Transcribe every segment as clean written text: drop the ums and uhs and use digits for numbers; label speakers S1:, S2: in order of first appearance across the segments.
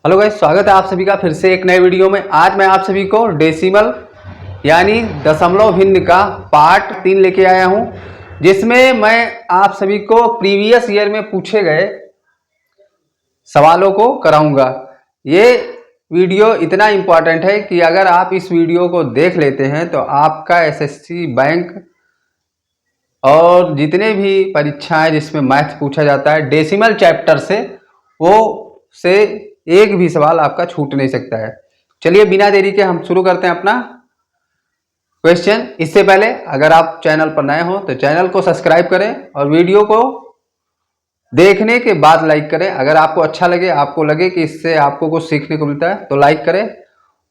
S1: Hello guys, स्वागत है आप सभी का फिर से एक नए वीडियो में। आज मैं आप सभी को डेसिमल यानी दशमलव भिन्न का पार्ट 3 लेके आया हूं, जिसमें मैं आप सभी को प्रीवियस ईयर में पूछे गए सवालों को कराऊंगा। ये वीडियो इतना इम्पोर्टेंट है कि अगर आप इस वीडियो को देख लेते हैं तो आपका एसएससी बैंक और जितने भी परीक्षाएं जिसमें मैथ पूछा जाता है डेसिमल चैप्टर से, वो से एक भी सवाल आपका छूट नहीं सकता है। चलिए बिना देरी के हम शुरू करते हैं अपना क्वेश्चन। इससे पहले अगर आप चैनल पर नए हो तो चैनल को सब्सक्राइब करें और वीडियो को देखने के बाद लाइक करें। अगर आपको अच्छा लगे, आपको लगे कि इससे आपको कुछ सीखने को मिलता है तो लाइक करें,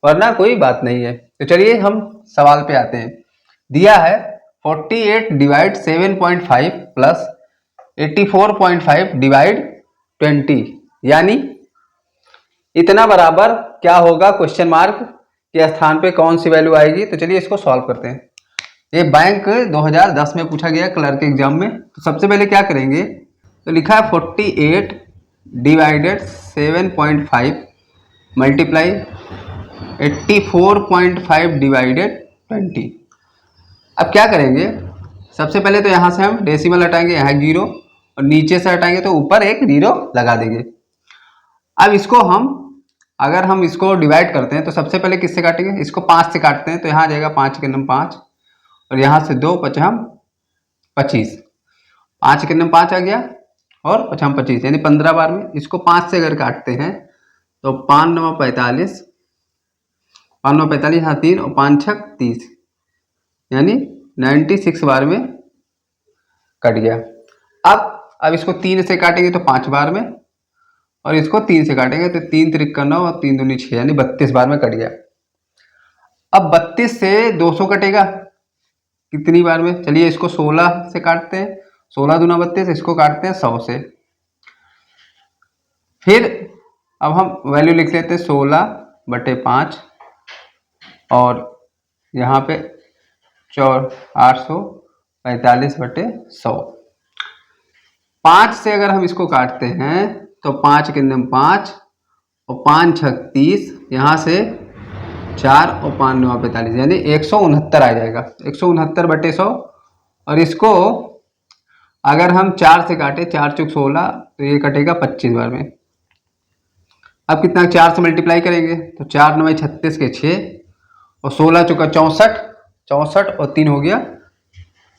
S1: वरना कोई बात नहीं है। तो चलिए हम सवाल पे आते हैं। दिया है 48 डिवाइड 7.5 प्लस 84.5 डिवाइड 20, यानी इतना बराबर क्या होगा, क्वेश्चन मार्क के स्थान पे कौन सी वैल्यू आएगी। तो चलिए इसको सॉल्व करते हैं। ये बैंक 2010 में पूछा गया क्लर्क एग्जाम में। तो सबसे पहले क्या करेंगे, तो लिखा है 48 डिवाइडेड 7.5 मल्टीप्लाई 84.5 डिवाइडेड 20। अब क्या करेंगे, सबसे पहले तो यहाँ से हम डेसिमल हटाएंगे, यहाँ जीरो, और नीचे से हटाएंगे तो ऊपर एक जीरो लगा देंगे। अब इसको अगर हम इसको डिवाइड करते हैं तो सबसे पहले किससे काटेंगे, इसको 5 से काटते हैं। तो यहाँ आ जाएगा 5 के नम 5, और यहाँ से 2 पचम 25, 5 के नम 5 आ गया और पचम 25, यानी 15 बार में। इसको 5 से अगर काटते हैं तो 5 9 45, 5 9 45, यहाँ 3 और 5 6 30, यानी 96 बार में कट गया। अब इसको 3 से काटेंगे तो 5 बार में, और इसको 3 से काटेंगे तो 3 3 9 और 3 दूनी 6, यानी 32 बार में कट गया। अब 32 से 200 कटेगा कितनी बार में, चलिए इसको 16 से काटते हैं। 16 दूना 32, इसको काटते हैं 100 से। फिर अब हम वैल्यू लिख लेते हैं 16/5, और यहाँ पे 845/100। 5 से अगर हम इसको काटते हैं तो 5 के नम 5 और 5 6 30, यहाँ से 4 और 5 9 45, यानी 169 आ जाएगा। 169/100। और इसको अगर हम 4 से काटे, 4 चौक 16, तो ये कटेगा 25 बार में। अब कितना, 4 से मल्टीप्लाई करेंगे तो 4 9 36 के 6, और 16 चौका 64, 64 और 3 हो गया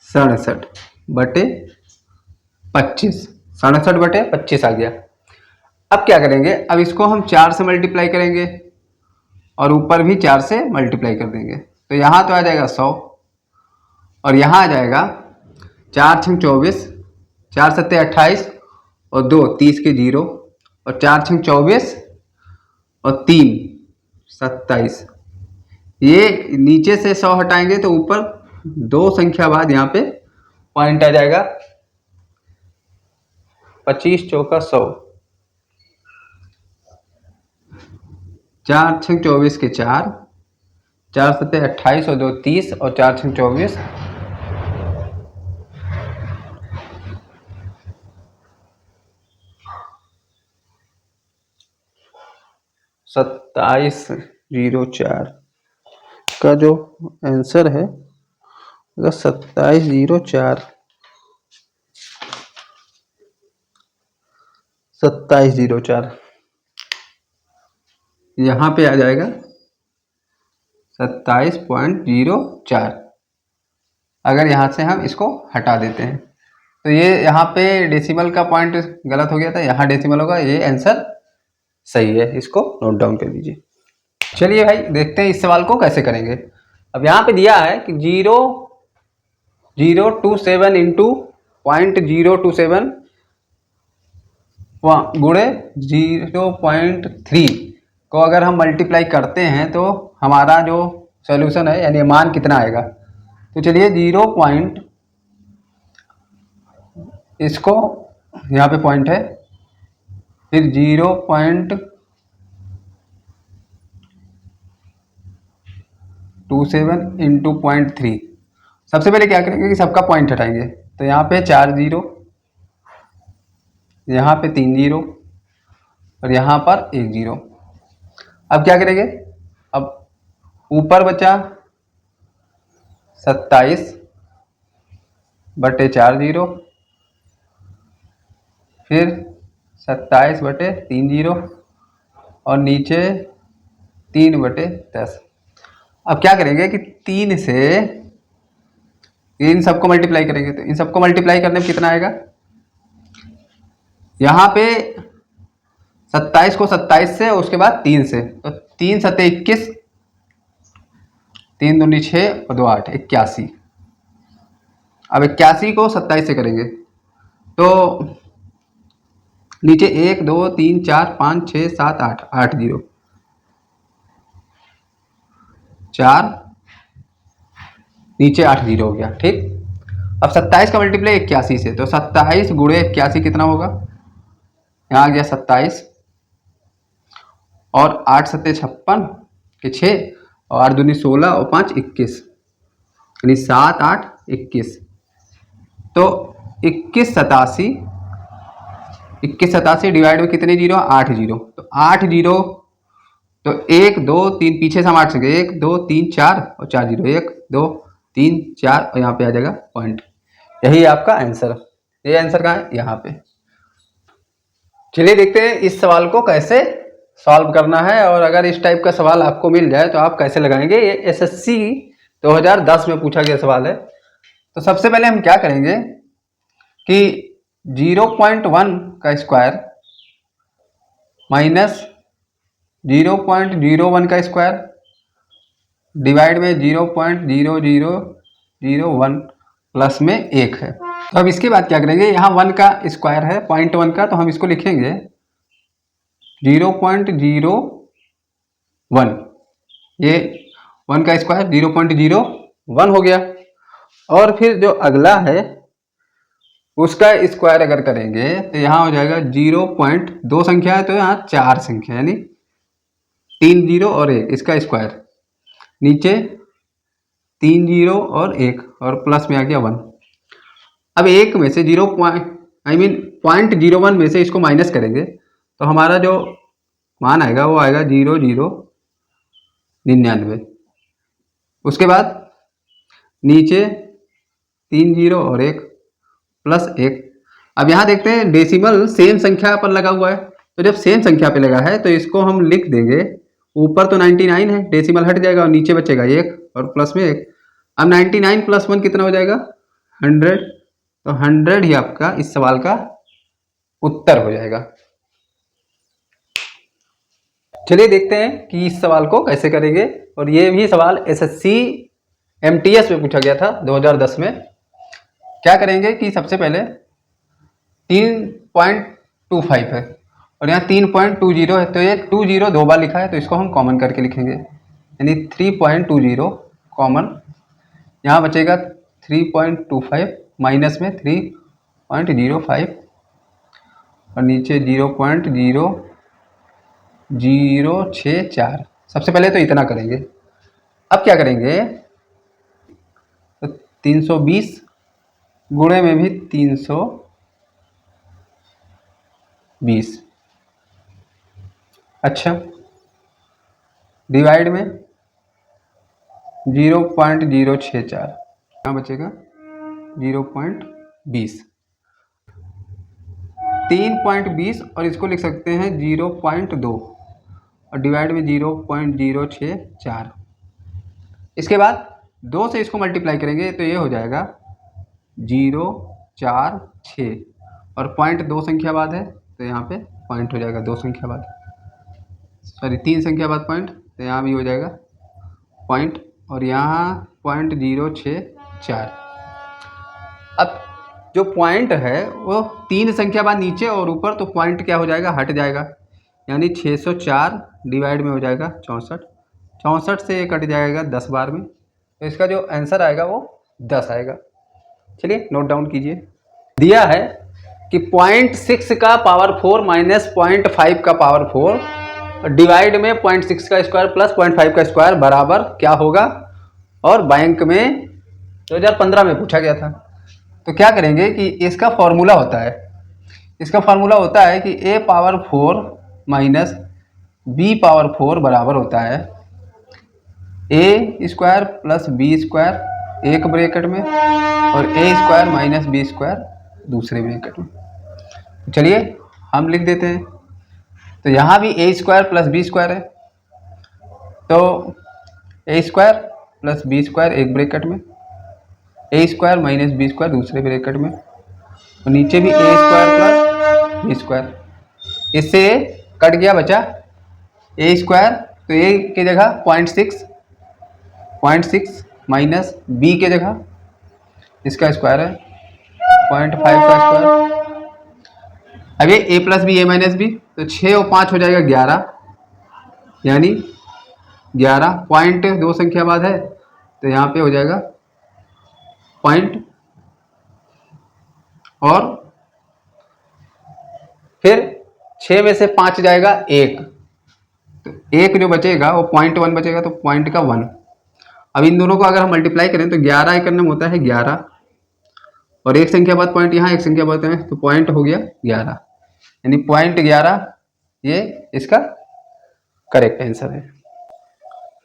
S1: 67/25, 67/25 आ गया। अब क्या करेंगे, अब इसको हम 4 से मल्टीप्लाई करेंगे और ऊपर भी 4 से मल्टीप्लाई कर देंगे। तो यहाँ तो आ जाएगा 100, और यहाँ आ जाएगा 4 6 24, 4 7 28 और 2 30 के 0, और 4 6 24 और 3 27। ये नीचे से 100 हटाएंगे तो ऊपर 2 संख्या बाद यहाँ पे पॉइंट आ जाएगा, 25 चौका 100, 4 6 24 के 4, 4 7 28 और 2 30, और 4 6 24 2704 का जो आंसर है 2704, 2704 यहाँ पे आ जाएगा 27.04। अगर यहाँ से हम इसको हटा देते हैं तो ये यहाँ पे डेसिमल का पॉइंट गलत हो गया था, यहाँ डेसिमल होगा, ये आंसर सही है। इसको नोट डाउन कर लीजिए। चलिए भाई देखते हैं इस सवाल को कैसे करेंगे। अब यहाँ पे दिया है कि 0.027 इंटू 0.027 गुणे 0.3 को अगर हम मल्टीप्लाई करते हैं तो हमारा जो सॉल्यूशन है, यानी मान कितना आएगा। तो चलिए 0 पॉइंट, इसको यहाँ पे पॉइंट है, फिर 0.27 इंटू 0.3। सबसे पहले क्या करेंगे कि सबका पॉइंट हटाएंगे। तो यहाँ पे 4 0, यहाँ पे 3 0 और यहाँ पर 1 0। अब क्या करेंगे, अब ऊपर बचा 27/4 फिर 27/3 और नीचे 3/10। अब क्या करेंगे कि 3 से इन सबको मल्टीप्लाई करेंगे, तो इन सबको मल्टीप्लाई करने में कितना आएगा, यहाँ पे 27 को 27 से, उसके बाद 3 से, तो 3 सत्ते 21, 3 दूनी 6 और 2 8, 81। अब 81 को 27 से करेंगे तो नीचे 1 2 3 4 5 6 7 8, 8 0 4, नीचे 8 0 हो गया। ठीक, अब 27 का मल्टीप्लाई 81 से, तो 27 गुणे 81 कितना होगा, यहाँ आ गया 27 और 8 सत्ते 56 के 6 और 8 दूनी 16 और 5 21, यानी 7 8 21। तो 21 87 डिवाइड में कितने जीरो, 8 0, तो 8 0, तो 1 2 3 पीछे से हम 8 से गए, 1 2 3 4 और 4 0, 1 2 3 4 और यहाँ पे आ जाएगा पॉइंट। यही आपका आंसर, ये आंसर कहाँ है, यहाँ पे। चलिए देखते हैं इस सवाल को कैसे सॉल्व करना है, और अगर इस टाइप का सवाल आपको मिल जाए तो आप कैसे लगाएंगे। ये एसएससी 2010 में पूछा गया सवाल है। तो सबसे पहले हम क्या करेंगे कि 0.1 का स्क्वायर माइनस 0.01 का स्क्वायर डिवाइड में 0.0001 प्लस में 1 है। तो अब इसके बाद क्या करेंगे, यहाँ 1 का स्क्वायर है 0.1 का, तो हम इसको लिखेंगे 0.01, ये 1 का स्क्वायर 0.01 हो गया। और फिर जो अगला है उसका स्क्वायर अगर करेंगे तो यहाँ हो जाएगा 0.2 संख्या है तो यहाँ 4 संख्या, यानी 3 0 और 1, इसका स्क्वायर नीचे 3 0 और 1 और प्लस में आ गया 1। अब 1 में से 0.01 में से इसको माइनस करेंगे तो हमारा जो मान आएगा वो आएगा 0.0099। उसके बाद नीचे 3 0 और 1 प्लस 1। अब यहाँ देखते हैं डेसिमल सेम संख्या पर लगा हुआ है, तो जब सेम संख्या पे लगा है तो इसको हम लिख देंगे, ऊपर तो 99 है, डेसिमल हट जाएगा और नीचे बचेगा 1 और प्लस में 1। अब 99 प्लस 1 कितना हो जाएगा, 100। तो 100 ही आपका इस सवाल का उत्तर हो जाएगा। चलिए देखते हैं कि इस सवाल को कैसे करेंगे, और ये भी सवाल एसएससी एमटीएस में पूछा गया था 2010 में। क्या करेंगे कि सबसे पहले 3.25 है और यहाँ 3.20 है, तो ये 20 2 बार लिखा है तो इसको हम कॉमन करके लिखेंगे, यानी 3.20 कॉमन, यहाँ बचेगा 3.25 माइनस में 3.05 और नीचे 0.0064। सबसे पहले तो इतना करेंगे। अब क्या करेंगे, तो 320 गुणे में भी 320, अच्छा, डिवाइड में 0.064, यहाँ बचेगा 0.20, 3.20 और इसको लिख सकते हैं 0.2 और डिवाइड में 0.064। इसके बाद 2 से इसको मल्टीप्लाई करेंगे तो ये हो जाएगा 046 और पॉइंट 2 संख्या बाद है तो यहाँ पे पॉइंट हो जाएगा 2 संख्या बाद, सॉरी 3 संख्या बाद पॉइंट, तो यहाँ भी हो जाएगा पॉइंट और यहाँ 0.064। अब जो पॉइंट है वो 3 संख्या बाद नीचे और ऊपर, तो पॉइंट क्या हो जाएगा, हट जाएगा, यानी 604 डिवाइड में हो जाएगा 64, 64 से 1 कट जाएगा 10 बार में, तो इसका जो आंसर आएगा वो 10 आएगा। चलिए नोट डाउन कीजिए। दिया है कि 0.6 का पावर 4 माइनस 0.5 का पावर 4 डिवाइड में 0.6 का स्क्वायर प्लस 0.5 का स्क्वायर बराबर क्या होगा, और बैंक में 2015 में पूछा गया था। तो क्या करेंगे कि इसका फॉर्मूला होता है, कि a power 4 minus b power 4 बराबर होता है a square plus B square एक ब्रैकेट में और a square minus b square दूसरे ब्रैकेट में। चलिए हम लिख देते हैं। तो यहाँ भी a square plus B square है, तो a square plus B square एक ब्रैकेट में, a square minus b square दूसरे ब्रैकेट में, और नीचे भी a square plus B square. इससे कट गया, बचा ए स्क्वायर, तो ए की जगह 0.6 माइनस बी के जगह इसका स्क्वायर है 0.5 का स्क्वायर। अब ये ए प्लस बी ए माइनस बी, तो 6 और 5 हो जाएगा 11, यानी 11 पॉइंट 2 संख्या बाद है तो यहाँ पे हो जाएगा पॉइंट, और फिर 6 में से 5 जाएगा 1, तो 1 जो बचेगा वो 0.1 बचेगा, तो पॉइंट का 1। अब इन दोनों को अगर हम मल्टीप्लाई करें तो 11 एक करने में होता है 11, और एक संख्या बाद पॉइंट यहाँ, एक संख्या बाद है तो पॉइंट हो गया 11, यानी 0.11 ये इसका करेक्ट आंसर है।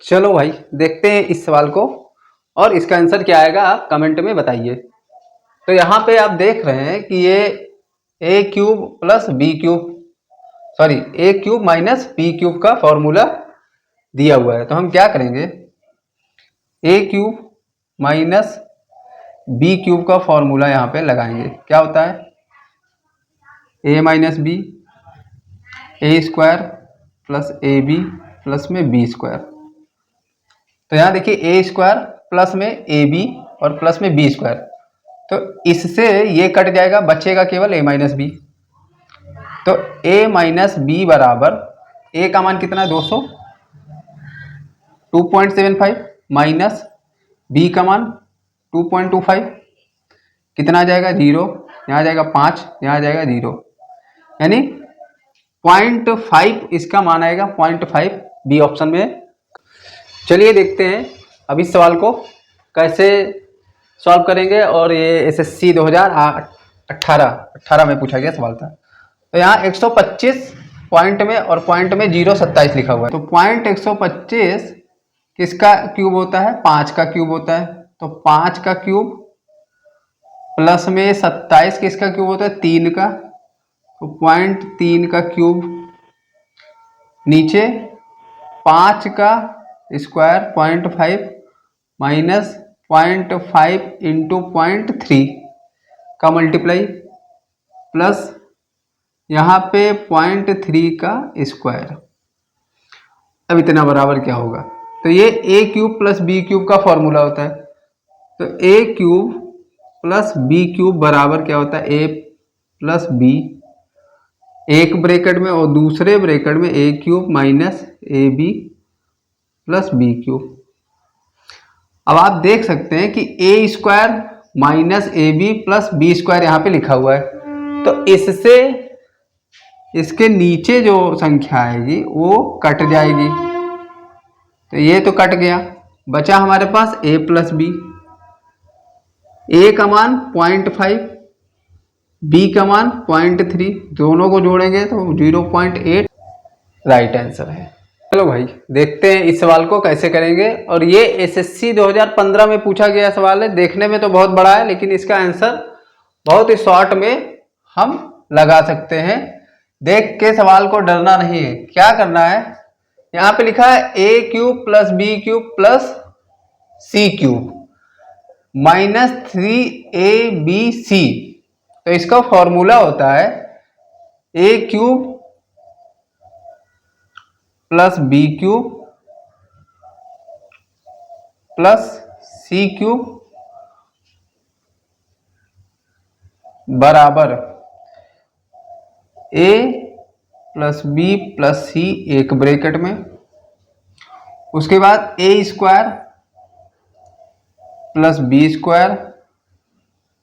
S1: चलो भाई देखते हैं इस सवाल को, और इसका आंसर क्या आएगा आप कमेंट में बताइए। तो यहाँ पे आप देख रहे हैं कि ये A cube plus B cube, sorry A cube minus B cube का फॉर्मूला दिया हुआ है। तो हम क्या करेंगे, A cube minus B cube का फॉर्मूला यहाँ पे लगाएंगे। क्या होता है, A minus B, A square plus A B plus में बी स्क्वायर। तो यहाँ देखिए ए स्क्वायर प्लस में ए बी और प्लस में बी स्क्वायर, तो इससे ये कट जाएगा, बचेगा केवल ए माइनस बी। तो ए माइनस बी बराबर, ए का मान कितना है 200, 2.75 माइनस बी का मान 2.25, कितना आ जाएगा 0, यहाँ आ जाएगा 5, यहाँ आ जाएगा 0, यानी 0.5 इसका मान आएगा 0.5 बी ऑप्शन में। चलिए देखते हैं अब इस सवाल को कैसे सॉल्व करेंगे, और ये एसएससी 2018 में पूछा गया सवाल था। तो यहाँ 125 पॉइंट में और पॉइंट में 0.27 लिखा हुआ है, तो पॉइंट 125 किसका क्यूब होता है, 5 का क्यूब होता है। तो 5 का क्यूब प्लस में 27 किसका क्यूब होता है, 3 का, तो 0.3 का क्यूब, नीचे 5 का स्क्वायर 0.5 माइनस 0.5 इंटू 0.3 का मल्टीप्लाई, प्लस यहाँ पे 0.3 का स्क्वायर। अब इतना बराबर क्या होगा, तो ये A cube plus B cube का फॉर्मूला होता है। तो A cube plus B cube बराबर क्या होता है, ए प्लस बी एक ब्रैकेट में और दूसरे ब्रैकेट में A cube minus A B plus B cube. अब आप देख सकते हैं कि A square minus A B plus B square यहाँ पे लिखा हुआ है, तो इससे इसके नीचे जो संख्या आएगी वो कट जाएगी। तो ये तो कट गया, बचा हमारे पास ए प्लस बी। ए का मान 0.5, बी का मान 0.3, दोनों को जोड़ेंगे तो 0.8 राइट आंसर है। चलो भाई देखते हैं इस सवाल को कैसे करेंगे, और ये एसएससी 2015 में पूछा गया सवाल है। देखने में तो बहुत बड़ा है, लेकिन इसका आंसर बहुत ही शॉर्ट में हम लगा सकते हैं। देख के सवाल को डरना नहीं है। क्या करना है, यहाँ पे लिखा है A cube plus B cube plus C cube minus 3abc। तो इसका फॉर्मूला होता है A cube plus B cube plus C cube बराबर A plus B plus C एक ब्रैकेट में, उसके बाद A square plus B square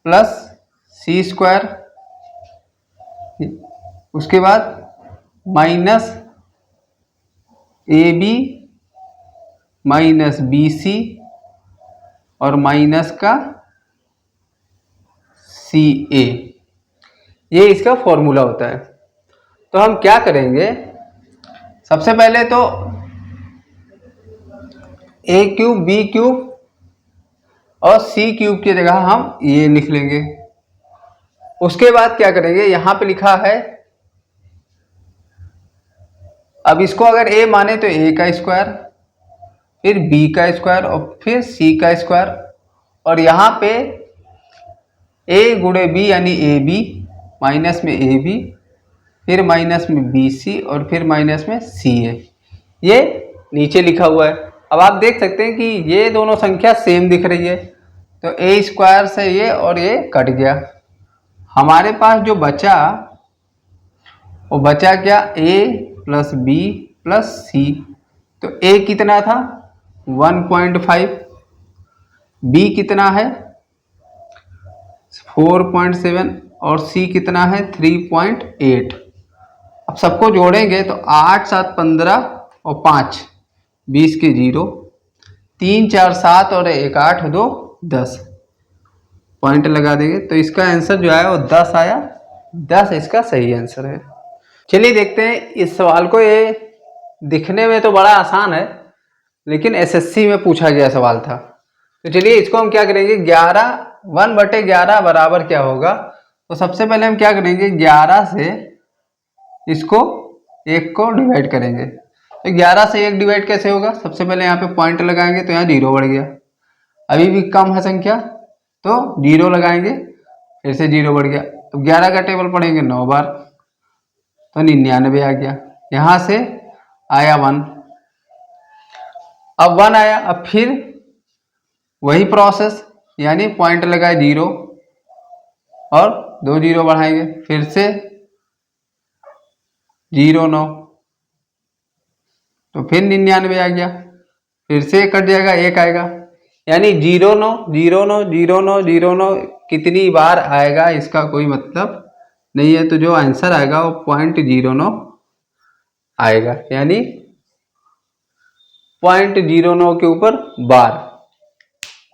S1: plus C square, उसके बाद minus A B minus B C और माइनस का सी ए, ये इसका फॉर्मूला होता है। तो हम क्या करेंगे, सबसे पहले तो ए क्यूब बी क्यूब और सी क्यूब की जगह हम ये लिख लेंगे। उसके बाद क्या करेंगे, यहां पे लिखा है, अब इसको अगर ए माने तो ए का स्क्वायर, फिर बी का स्क्वायर और फिर सी का स्क्वायर, और यहाँ पे ए गुणे बी यानी ए बी, माइनस में ए बी, फिर माइनस में बी सी और फिर माइनस में सी ए, ये नीचे लिखा हुआ है। अब आप देख सकते हैं कि ये दोनों संख्या सेम दिख रही है, तो ए स्क्वायर से ये और ये कट गया। हमारे पास जो बचा वो बचा क्या, ए प्लस बी प्लस सी। तो ए कितना था 1.5, बी कितना है 4.7 और सी कितना है 3.8। अब सबको जोड़ेंगे तो 8 7 15 और 5 20 के 0, 3 4 7 और 1 8 2 10, पॉइंट लगा देंगे तो इसका आंसर जो है वो 10 आया। 10 इसका सही आंसर है। चलिए देखते हैं इस सवाल को। ये दिखने में तो बड़ा आसान है लेकिन एसएससी में पूछा गया सवाल था। तो चलिए इसको हम क्या करेंगे, 1/11 बराबर क्या होगा। तो सबसे पहले हम क्या करेंगे, 11 से इसको 1 को डिवाइड करेंगे। तो 11 से 1 डिवाइड कैसे होगा, सबसे पहले यहाँ पे पॉइंट लगाएंगे तो यहाँ 0 बढ़ गया। अभी भी कम है संख्या तो 0 लगाएंगे, फिर से 0 बढ़ गया। तो 11 का टेबल पढ़ेंगे 9 बार तो 99 आ गया। यहाँ से आया 1, अब 1 आया। अब फिर वही प्रोसेस, यानी पॉइंट लगाए 0 और 2 0 बढ़ाएंगे, फिर से 0 9 तो फिर 99 आ गया, फिर से कट जाएगा 1 आएगा। यानी 0 9 0 9 0 9 0 9 कितनी बार आएगा इसका कोई मतलब नहीं है। तो जो आंसर आएगा वो 0.09 आएगा, यानी 0.09 के ऊपर बार।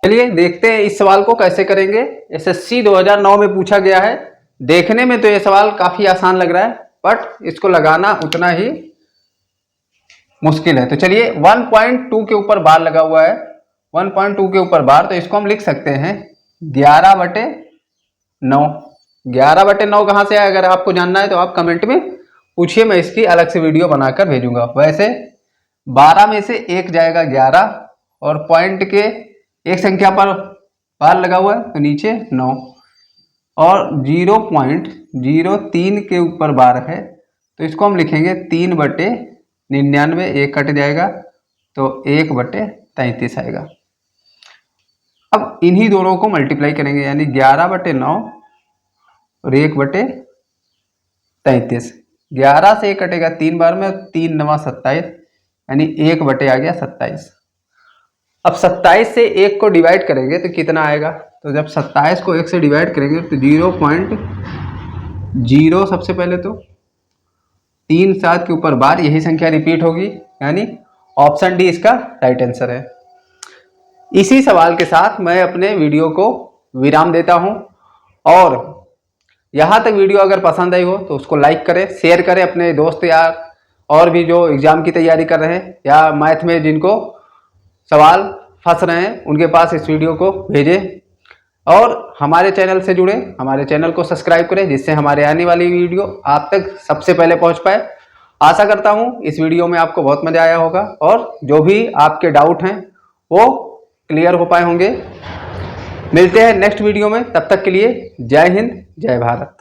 S1: चलिए देखते हैं इस सवाल को कैसे करेंगे। एसएससी 2009 में पूछा गया है। देखने में तो ये सवाल काफी आसान लग रहा है बट इसको लगाना उतना ही मुश्किल है। तो चलिए 1.2 के ऊपर बार लगा हुआ है, 1.2 के ऊपर बार, तो इसको हम लिख सकते हैं 11/9। 11/9 कहाँ से आया, अगर आपको जानना है तो आप कमेंट में पूछिए, मैं इसकी अलग से वीडियो बनाकर भेजूंगा। वैसे 12 में से 1 जाएगा 11 और पॉइंट के एक संख्या पर बार लगा हुआ है तो नीचे 9 और 0.03 के ऊपर बार है तो इसको हम लिखेंगे 3/99। 1 कट जाएगा तो 1/33 आएगा। अब इन्हीं दोनों को मल्टीप्लाई करेंगे, यानी 11/9 और 1/33। 11 से 1 कटेगा 3 बार में, 3 9 27, यानी 1 आ गया 27। अब 27 से 1 को डिवाइड करेंगे तो कितना आएगा, तो जब 27 को 1 से डिवाइड करेंगे तो 0.0, सबसे पहले तो 3 7 के ऊपर बार, यही संख्या रिपीट होगी, यानी ऑप्शन डी इसका राइट आंसर है। इसी सवाल के साथ मैं अपने वीडियो को विराम देता हूं और यहाँ तक वीडियो अगर पसंद आई हो तो उसको लाइक करें, शेयर करें अपने दोस्त यार और भी जो एग्जाम की तैयारी कर रहे हैं या मैथ में जिनको सवाल फंस रहे हैं उनके पास इस वीडियो को भेजें और हमारे चैनल से जुड़े, हमारे चैनल को सब्सक्राइब करें जिससे हमारे आने वाली वीडियो आप तक सबसे पहले पहुंच पाए। आशा करता हूं इस वीडियो में आपको बहुत मजा आया होगा और जो भी आपके डाउट हैं वो क्लियर हो पाए होंगे। मिलते हैं नेक्स्ट वीडियो में, तब तक के लिए जय हिंद जय भारत।